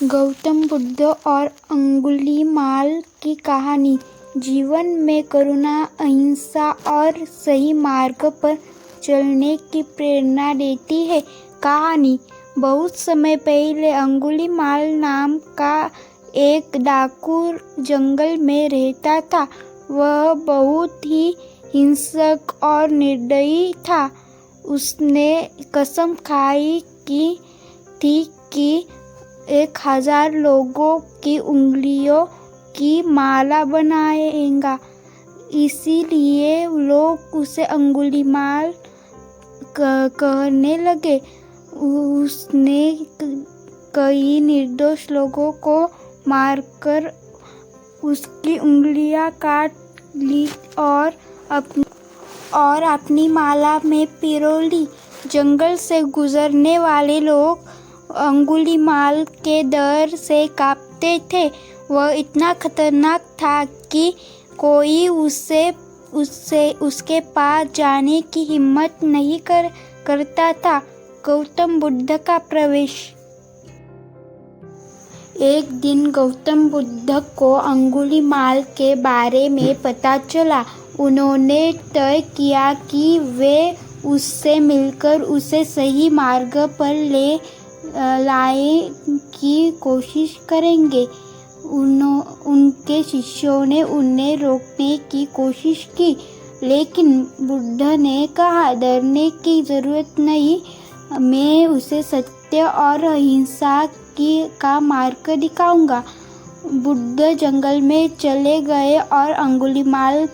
गौतम बुद्ध और अंगुलीमाल की कहानी जीवन में करुणा, अहिंसा और सही मार्ग पर चलने की प्रेरणा देती है। कहानी बहुत समय पहले अंगुलीमाल नाम का एक डाकू जंगल में रहता था। वह बहुत ही हिंसक और निर्दयी था। उसने कसम खाई थी कि 1000 लोगों की उंगलियों की माला बनाएगा। इसीलिए लोग उसे अंगुलीमाल कहने लगे। उसने कई निर्दोष लोगों को मारकर उसकी उंगलियां काट ली और अपनी माला में पिरो ली। जंगल से गुजरने वाले लोग अंगुलीमाल के डर से कांपते थे। वह इतना खतरनाक था कि कोई उसके पास जाने की हिम्मत नहीं करता था। गौतम बुद्ध का प्रवेश। एक दिन गौतम बुद्ध को अंगुलीमाल के बारे में पता चला। उन्होंने तय किया कि वे उससे मिलकर उसे सही मार्ग पर ले लाने की कोशिश करेंगे। उनके शिष्यों ने उन्हें रोकने की कोशिश की, लेकिन बुद्ध ने कहा, डरने की जरूरत नहीं, मैं उसे सत्य और अहिंसा का मार्ग दिखाऊंगा। बुद्ध जंगल में चले गए और अंगुलीमाल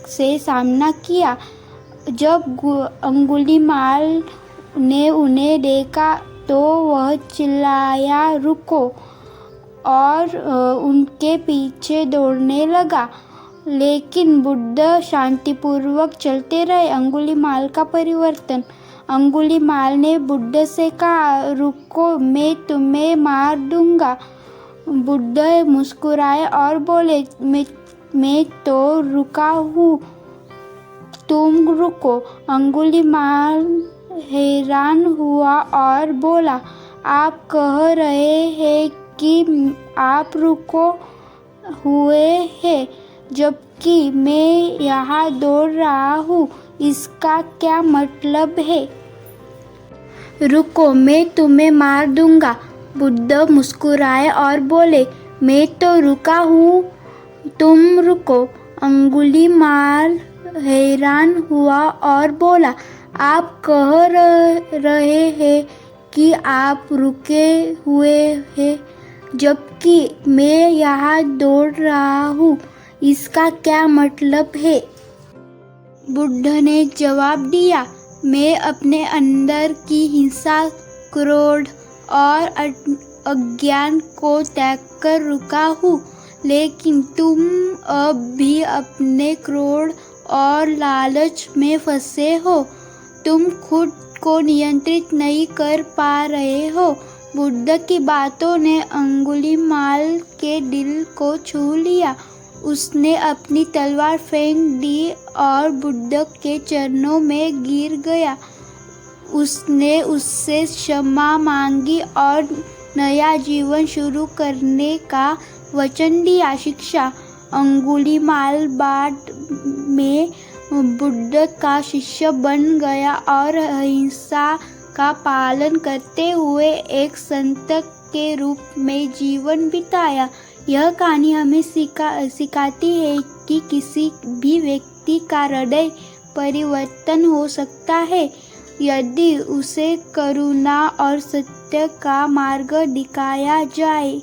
से सामना किया। जब अंगुलीमाल ने उन्हें देखा तो वह चिल्लाया, रुको, और उनके पीछे दौड़ने लगा। लेकिन बुद्ध शांतिपूर्वक चलते रहे। अंगुलीमाल का परिवर्तन। अंगुलीमाल ने बुद्ध से कहा, रुको, मैं तुम्हें मार दूंगा। बुद्ध मुस्कुराए और बोले, मैं तो रुका हूँ, तुम रुको। अंगुलीमाल हैरान हुआ और बोला, आप कह रहे हैं कि आप रुको हुए हैं, जबकि मैं यहाँ दौड़ रहा हूँ, इसका क्या मतलब है? रुको, मैं तुम्हें मार दूंगा। बुद्ध मुस्कुराए और बोले, मैं तो रुका हूँ, तुम रुको। अंगुलीमाल हैरान हुआ और बोला, आप कह रहे हैं कि आप रुके हुए हैं, जबकि मैं यहाँ दौड़ रहा हूँ, इसका क्या मतलब है? बुद्ध ने जवाब दिया, मैं अपने अंदर की हिंसा, क्रोध और अज्ञान को त्यागकर रुका हूँ, लेकिन तुम अब भी अपने क्रोध और लालच में फंसे हो। तुम खुद को नियंत्रित नहीं कर पा रहे हो। बुद्ध की बातों ने अंगुलीमाल के दिल को छू लिया। उसने अपनी तलवार फेंक दी और बुद्ध के चरणों में गिर गया। उसने उससे क्षमा मांगी और नया जीवन शुरू करने का वचन दिया। शिक्षा। अंगुलीमाल बाद में बुद्ध का शिष्य बन गया और अहिंसा का पालन करते हुए एक संत के रूप में जीवन बिताया। यह कहानी हमें सिखाती है कि किसी भी व्यक्ति का हृदय परिवर्तन हो सकता है यदि उसे करुणा और सत्य का मार्ग दिखाया जाए।